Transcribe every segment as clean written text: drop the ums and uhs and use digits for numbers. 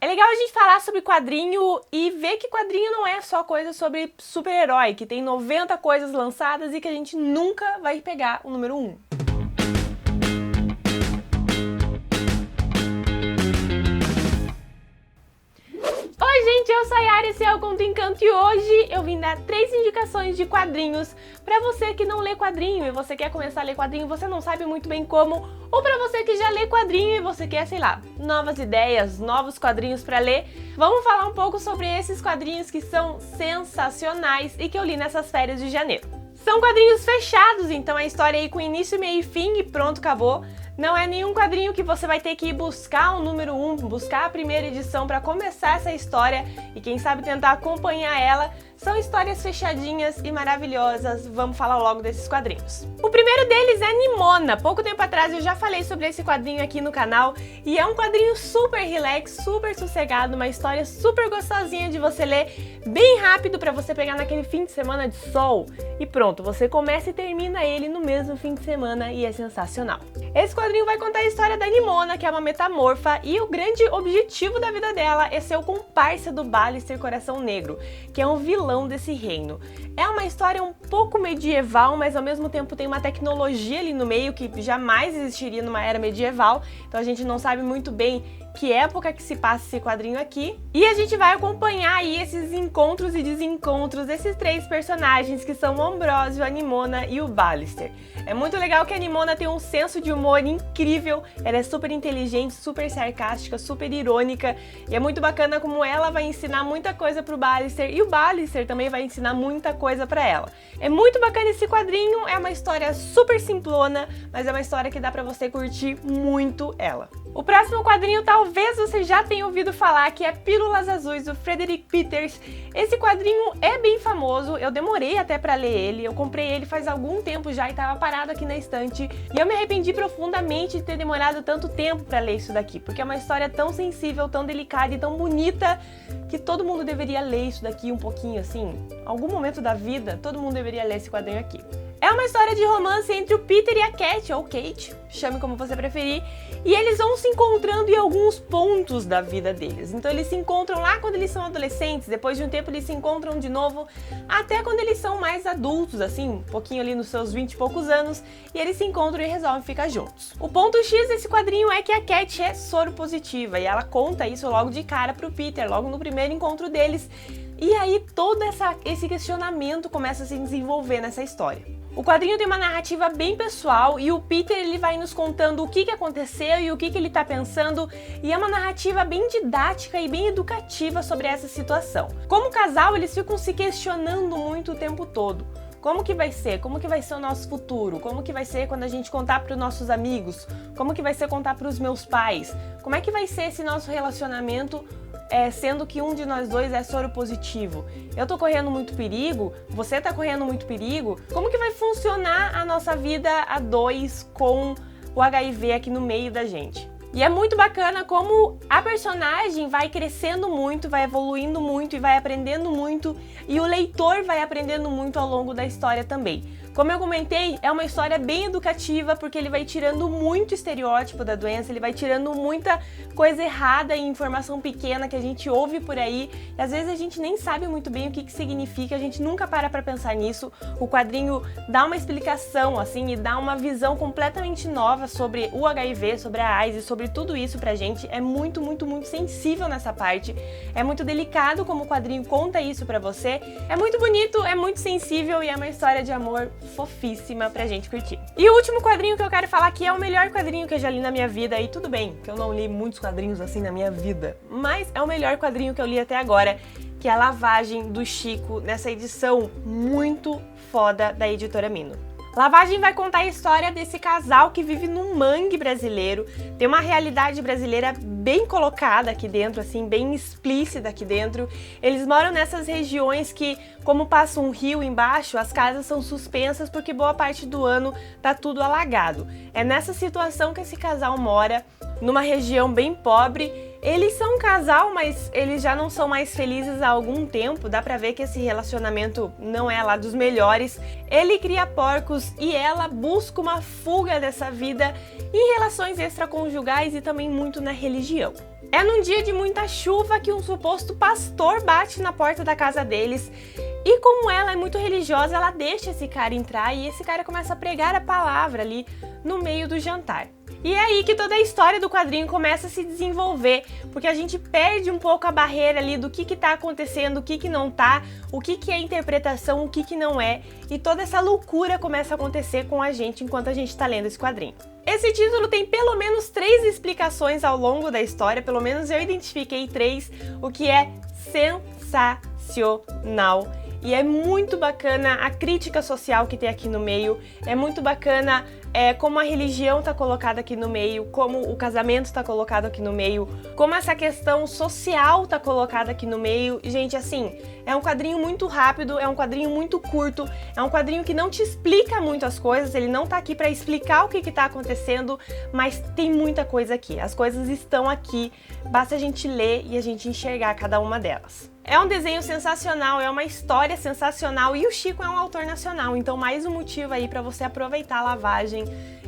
É legal a gente falar sobre quadrinho e ver que quadrinho não é só coisa sobre super-herói, que tem 90 coisas lançadas e que a gente nunca vai pegar o número 1. Oi gente, eu sou a Yara, esse é o Conto Encanto e hoje eu vim dar 3 indicações de quadrinhos pra você que não lê quadrinho e você quer começar a ler quadrinho, você não sabe muito bem como, ou pra você que já lê quadrinho e você quer, sei lá, novas ideias, novos quadrinhos pra ler. Vamos falar um pouco sobre esses quadrinhos que são sensacionais e que eu li nessas férias de janeiro. São quadrinhos fechados, então a história aí com início, meio e fim e pronto, acabou. Não é nenhum quadrinho que você vai ter que ir buscar o número 1, buscar a primeira edição para começar essa história e quem sabe tentar acompanhar ela. São histórias fechadinhas e maravilhosas, vamos falar logo desses quadrinhos. O primeiro deles é Nimona. Pouco tempo atrás eu já falei sobre esse quadrinho aqui no canal e é um quadrinho super relax, super sossegado, uma história super gostosinha de você ler, bem rápido para você pegar naquele fim de semana de sol e pronto, você começa e termina ele no mesmo fim de semana e é sensacional. Esse quadrinho vai contar a história da Nimona, que é uma metamorfa, e o grande objetivo da vida dela é ser o comparsa do Ballister Coração Negro, que é um vilão desse reino. É uma história um pouco medieval, mas ao mesmo tempo tem uma tecnologia ali no meio que jamais existiria numa era medieval, então a gente não sabe muito bem que época que se passa esse quadrinho aqui. E a gente vai acompanhar aí esses encontros e desencontros desses 3 personagens que são o Ambrósio, a Nimona e o Ballister. É muito legal que a Nimona tem um senso de humor incrível, ela é super inteligente, super sarcástica, super irônica, e é muito bacana como ela vai ensinar muita coisa pro Ballister e o Ballister também vai ensinar muita coisa pra ela. É muito bacana esse quadrinho, é uma história super simplona, mas é uma história que dá pra você curtir muito ela. O próximo quadrinho talvez você já tenha ouvido falar, que é Pílulas Azuis, do Frederick Peters. Esse quadrinho é bem famoso, eu demorei até pra ler ele, eu comprei ele faz algum tempo já e tava parado aqui na estante. E eu me arrependi profundamente de ter demorado tanto tempo pra ler isso daqui, porque é uma história tão sensível, tão delicada e tão bonita, que todo mundo deveria ler isso daqui um pouquinho assim. Algum momento da vida, todo mundo deveria ler esse quadrinho aqui. É uma história de romance entre o Peter e a Cat, ou Kate, chame como você preferir, e eles vão se encontrando em alguns pontos da vida deles. Então eles se encontram lá quando eles são adolescentes, depois de um tempo eles se encontram de novo, até quando eles são mais adultos, assim, um pouquinho ali nos seus 20 e poucos anos, e eles se encontram e resolvem ficar juntos. O ponto X desse quadrinho é que a Cat é soropositiva, e ela conta isso logo de cara pro Peter, logo no primeiro encontro deles, e aí todo esse questionamento começa a se desenvolver nessa história. O quadrinho tem uma narrativa bem pessoal e o Peter ele vai nos contando o que aconteceu e o que ele tá pensando, e é uma narrativa bem didática e bem educativa sobre essa situação. Como casal, eles ficam se questionando muito o tempo todo. Como que vai ser? Como que vai ser o nosso futuro? Como que vai ser quando a gente contar para os nossos amigos? Como que vai ser contar para os meus pais? Como é que vai ser esse nosso relacionamento? Sendo que um de nós dois é soropositivo. Eu tô correndo muito perigo, você tá correndo muito perigo. Como que vai funcionar a nossa vida a 2 com o HIV aqui no meio da gente? E é muito bacana como a personagem vai crescendo muito, vai evoluindo muito e vai aprendendo muito, e o leitor vai aprendendo muito ao longo da história também. Como eu comentei, é uma história bem educativa, porque ele vai tirando muito estereótipo da doença, ele vai tirando muita coisa errada e informação pequena que a gente ouve por aí, e às vezes a gente nem sabe muito bem o que significa, a gente nunca para pra pensar nisso. O quadrinho dá uma explicação, assim, e dá uma visão completamente nova sobre o HIV, sobre a AIDS, sobre tudo isso pra gente. É muito, muito, muito sensível nessa parte, é muito delicado como o quadrinho conta isso pra você, é muito bonito, é muito sensível e é uma história de amor fofíssima pra gente curtir. E o último quadrinho que eu quero falar aqui é o melhor quadrinho que eu já li na minha vida, e tudo bem que eu não li muitos quadrinhos assim na minha vida, mas é o melhor quadrinho que eu li até agora, que é a Lavagem, do Chico, nessa edição muito foda da editora Mino. Lavagem vai contar a história desse casal que vive num mangue brasileiro, tem uma realidade brasileira bem colocada aqui dentro, assim, bem explícita aqui dentro. Eles moram nessas regiões que, como passa um rio embaixo, as casas são suspensas porque boa parte do ano tá tudo alagado. É nessa situação que esse casal mora, numa região bem pobre. Eles são um casal, mas eles já não são mais felizes há algum tempo, dá pra ver que esse relacionamento não é lá dos melhores. Ele cria porcos e ela busca uma fuga dessa vida em relações extraconjugais e também muito na religião. É num dia de muita chuva que um suposto pastor bate na porta da casa deles. E como ela é muito religiosa, ela deixa esse cara entrar e esse cara começa a pregar a palavra ali no meio do jantar. E é aí que toda a história do quadrinho começa a se desenvolver, porque a gente perde um pouco a barreira ali do que tá acontecendo, o que não tá, o que é interpretação, o que não é, e toda essa loucura começa a acontecer com a gente enquanto a gente tá lendo esse quadrinho. Esse título tem pelo menos 3 explicações ao longo da história, pelo menos eu identifiquei 3, o que é sensacional. E é muito bacana a crítica social que tem aqui no meio, é muito bacana como a religião tá colocada aqui no meio, como o casamento tá colocado aqui no meio, como essa questão social tá colocada aqui no meio. Gente, assim, é um quadrinho muito rápido, é um quadrinho muito curto, é um quadrinho que não te explica muito as coisas, ele não tá aqui pra explicar o que tá acontecendo, mas tem muita coisa aqui, as coisas estão aqui, basta a gente ler e a gente enxergar cada uma delas. É um desenho sensacional, é uma história sensacional e o Chico é um autor nacional, então mais um motivo aí pra você aproveitar a lavagem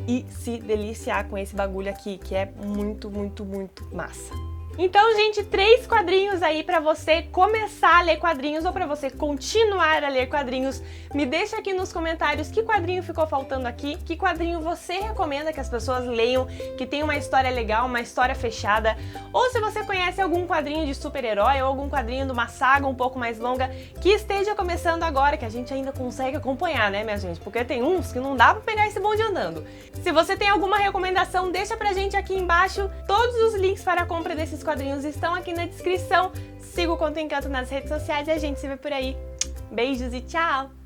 e se deliciar com esse bagulho aqui, que é muito, muito, muito massa. Então, gente, 3 quadrinhos aí pra você começar a ler quadrinhos ou pra você continuar a ler quadrinhos. Me deixa aqui nos comentários que quadrinho ficou faltando aqui, que quadrinho você recomenda que as pessoas leiam, que tem uma história legal, uma história fechada, ou se você conhece algum quadrinho de super-herói ou algum quadrinho de uma saga um pouco mais longa que esteja começando agora, que a gente ainda consegue acompanhar, né, minha gente? Porque tem uns que não dá pra pegar esse bonde andando. Se você tem alguma recomendação, deixa pra gente aqui embaixo. Todos os links para a compra desses quadrinhos estão aqui na descrição. Siga o Conto Encanto nas redes sociais e a gente se vê por aí. Beijos e tchau!